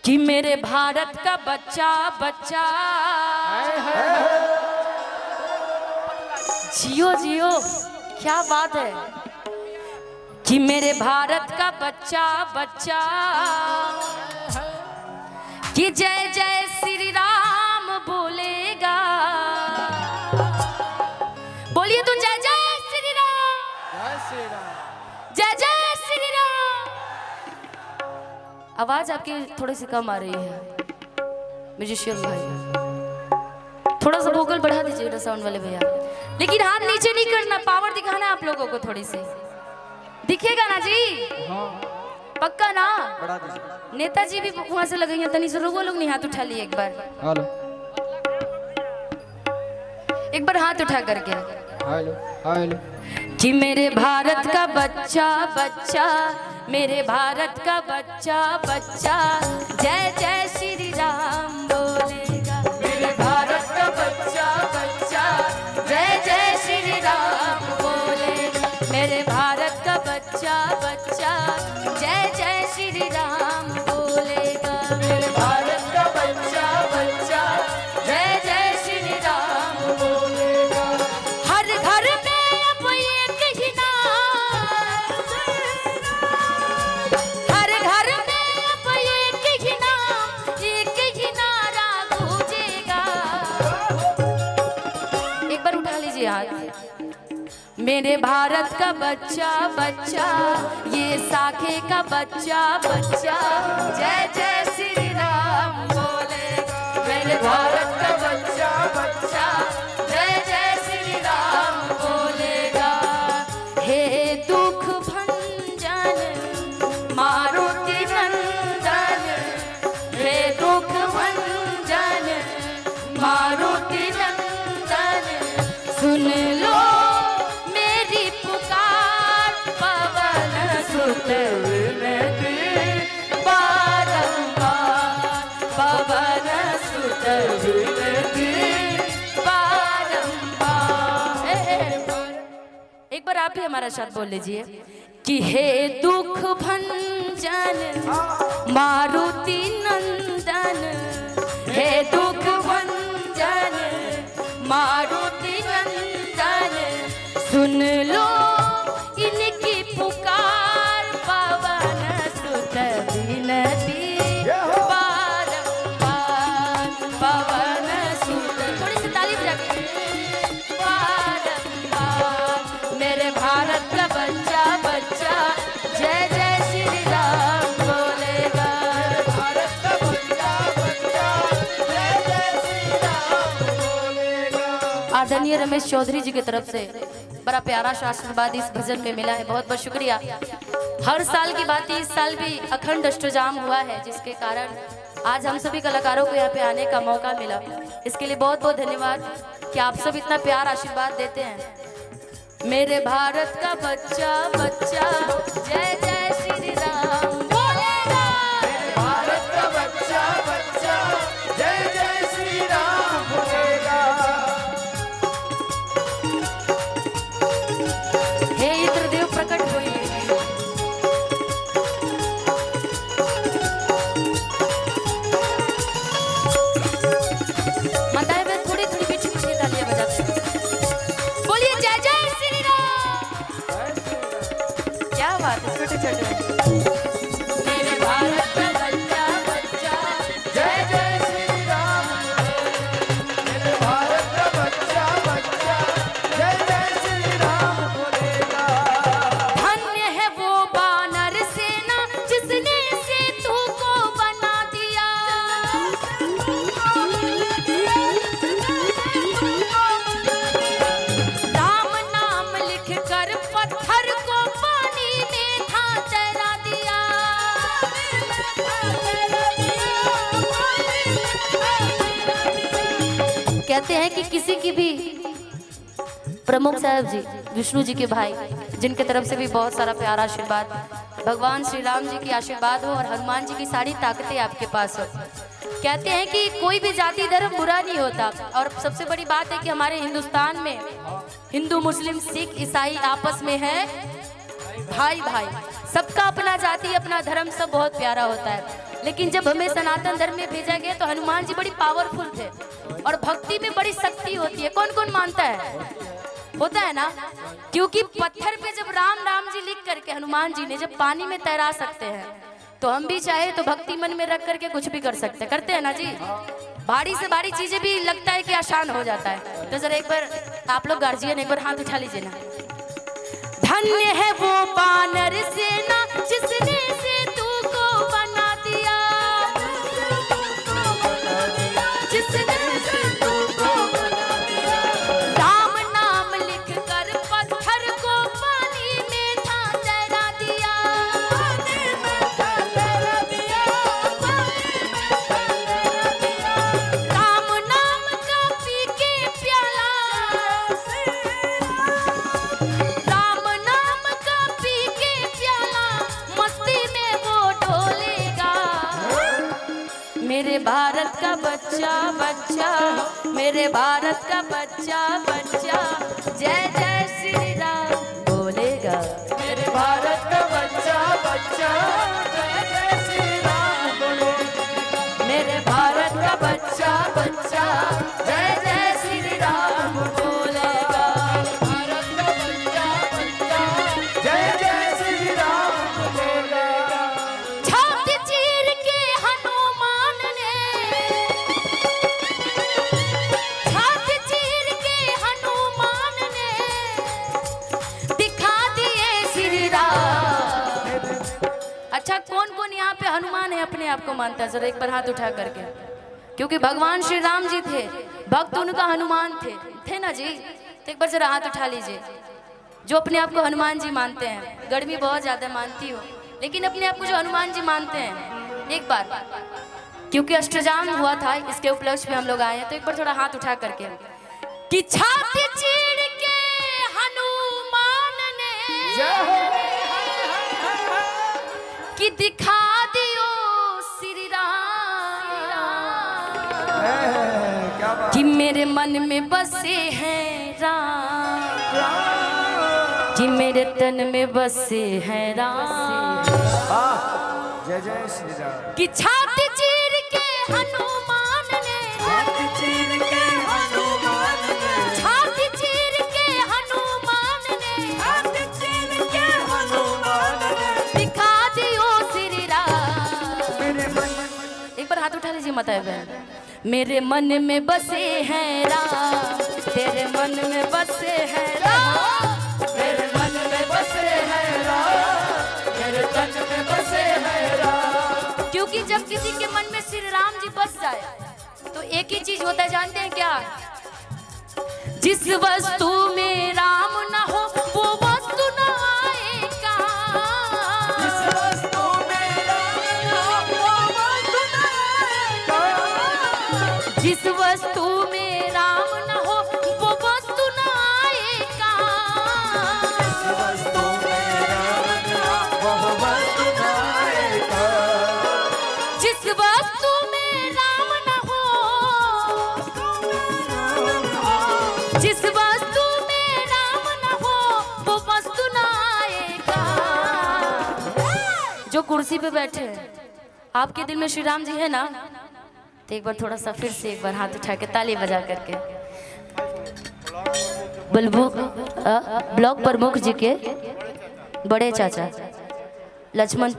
कि मेरे भारत का बच्चा बच्चा जियो जियो, क्या बात है कि मेरे भारत का बच्चा बच्चा कि जय जय श्री राम बोलेगा। बोलिए तो जय जय श्री राम, जय श्री राम, जय जय श्री राम। आवाज आपकी थोड़ी सी कम आ रही है म्यूजिशियन भाई, थोड़ा सा वोकल बढ़ा दीजिएगा साउंड वाले भैया, लेकिन हाथ नीचे नहीं करना, पावर दिखाना है आप लोगों को, थोड़ी सी दिखेगा ना जी? हाँ पक्का ना? बढ़ा दीजिए। नेताजी भी वहां से लगे हैं, तनी से लोगों लोग नहीं हाथ उठा लिए एक बार, हेलो एक बार हाथ उठा करके हेलो हेलो। कि मेरे भारत का बच्चा बच्चा, मेरे भारत का बच्चा बच्चा जय जय श्री राम बोलेगा। मेरे भारत का बच्चा बच्चा जय जय श्री राम बोलेगा। मेरे भारत का बच्चा बच्चा जय जय श्री राम बोलेगा। मेरे भारत का बच्चा बच्चा जय जय श्री राम बोलेगा। हर घर में अब एक ही नाम, हर घर में अब एक ही नाम, एक ही नारा गूंजेगा। एक बार उठा लीजिए हाथ। मेरे भारत का बच्चा बच्चा, ये साखे का बच्चा बच्चा जय जय श्री राम बोलेगा। मेरे भारत का बच्चा बच्चा जय जय श्री राम बोलेगा। हे दुख भंजन मारुति नंदन, हे दुख भंजन मारुति नंदन, सुन लो मेरी पुकार, पवन सुत विनती बारंबार, पवन सुत विनती बारंबार। एक बार आप ही हमारा साथ बोल लीजिए कि हे दुख भंजन मारुति नंदन, हे दुख भंजन मारुति नंदन, सुन लो इनकी पुकार, पवन सुत विनती बारंबार, पवन सुत। थोड़ी सी ताली बजाइए। बारंबार मेरे भारत का बच्चा बच्चा जय जय श्री राम बोलेगा। भारत का बच्चा बच्चा जय जय श्री राम बोलेगा। आदरणीय रमेश चौधरी जी की तरफ से बड़ा प्यारा सा आशीर्वाद इस भजन में मिला है, बहुत बहुत शुक्रिया। हर साल की बात इस साल भी अखंड अष्टजाम हुआ है, जिसके कारण आज हम सभी कलाकारों को यहाँ पे आने का मौका मिला। इसके लिए बहुत बहुत धन्यवाद कि आप सब इतना प्यार आशीर्वाद देते हैं। मेरे भारत का बच्चा बच्चा जय जय श्री राम बोलेगा। मेरे भारत का बच्चा बच्चा जय जय श्री राम बोलेगा। हे इंद्रदेव प्रकट होइए। माताएं बहन थोड़ी थोड़ी पीछे पीछे तालियां बजाते हैं। बोलिए जय जय श्री राम। क्या बात है, छोटे छोटे। मेरे भारत का बच्चा बच्चा जय जय श्री राम, मेरे भारत का बच्चा बच्चा जय जय श्री राम बोलेगा। धन्य है वो बानर सेना जिसने सेतु को बना दिया। राम नाम लिख कर पत्थर को पानी में था तैरा दिया। कहते हैं कि किसी की भी प्रमुख साहब जी विष्णु जी के भाई, जिनके तरफ से भी बहुत सारा प्यार आशीर्वाद, भगवान श्री राम जी की आशीर्वाद हो और हनुमान जी की सारी ताकतें आपके पास हो। कहते हैं कि कोई भी जाति धर्म बुरा नहीं होता, और सबसे बड़ी बात है कि हमारे हिंदुस्तान में हिंदू मुस्लिम सिख ईसाई आपस में है भाई भाई, सबका अपना जाति अपना धर्म सब बहुत प्यारा होता है। लेकिन जब हमें सनातन धर्म में भेजा गया तो हनुमान जी बड़ी पावरफुल थे और भक्ति में बड़ी शक्ति होती है। कौन कौन मानता है? होता है ना, क्योंकि पत्थर पे जब राम राम जी लिख करके हनुमान जी ने जब पानी में तैरा सकते हैं तो हम भी चाहे तो भक्ति मन में रख करके कुछ भी कर सकते हैं। करते हैं ना जी? भारी से भारी चीजें भी लगता है कि आसान हो जाता है। तो जरा एक बार आप लोग गार्जियन एक बार हाथ उठा लीजिए ना। धन्य है वो वानर सेना जिसने सेतु को बना दिया, जिसने सेतु को बना दिया। राम नाम लिख कर पत्थर को पानी में था तैरा दिया, पानी में था तैरा दिया, पानी में था तैरा दिया। राम नाम का पी के प्याला, राम नाम का पी के प्याला मस्ती में वो ढोलेगा। मेरे भारत का बच्चा बच्चा, मेरे भारत का बच्चा बच्चा जय जय श्री राम बोलेगा। मेरे भारत का बच्चा बच्चा जय जय श्री राम बोलेगा। मेरे भारत का बच्चा बच्चा जय जय श्री राम बोलेगा। भारत का बच्चा बच्चा जय जय श्री राम बोलेगा। छाती चीर के हनुमान ने, छाती चीर के हनुमान ने दिखा दिए श्री राम। अच्छा, कौन कौन यहाँ पे हनुमान है अपने आप को मानता है? जरा एक बार हाथ उठा करके, क्योंकि भगवान श्री राम जी थे, भक्त उनका हनुमान थे ना जी? तो एक बार जरा हाथ उठा लीजिए जो अपने आप को हनुमान जी मानते हैं। गर्मी बहुत ज्यादा मानती हो, लेकिन अपने आप को जो हनुमान जी मानते हैं, एक बार, क्योंकि अष्टजाम हुआ था इसके उपलक्ष्य में हम लोग आए हैं, तो एक बार थोड़ा हाथ उठा करके कि छाती चीर के हनुमान ने जय हो। कि दिखा दियो श्री राम क्या बात। कि मेरे मन में बसे हैं राम, कि मेरे तन में बसे हैं राम। जय जय श्री राम। कि छाती चीर के हनुमान ने, छाती चीर के हनुमान ने, छाती चीर के हनुमान ने, छाती चीर के हनुमान ने दिखा दियो श्री राम। मेरे मन। एक बार हाथ उठा लीजिए माता बहन। मेरे मन में बसे हैं राम, तेरे मन में बसे हैं राम, मेरे मन में बसे हैं राम, मेरे तन में बसे हैं राम। क्योंकि जब किसी के मन में श्री राम जी बस जाए तो एक ही चीज होता है, जानते हैं क्या? जिस वस्तु में राम न हो वो वस्तु न आएगा, जिस वस्तु में राम ना हो वो वस्तु ना आएगा। जिस वस्तु में राम न हो वो वस्तु न आएगा। जिस वस्तु में राम ना वह वस्तु ना आएगा। जिस वस्तु में राम न हो, जिस वस्तु में राम न हो वो वस्तु न आएगा। जो कुर्सी पे बैठे हैं, आपके दिल में श्री राम जी है ना? तो एक बार थोड़ा सा फिर से एक बार हाथ उठा के ताली बजा करके ब्लॉक प्रमुख जी के बड़े चाचा लक्ष्मण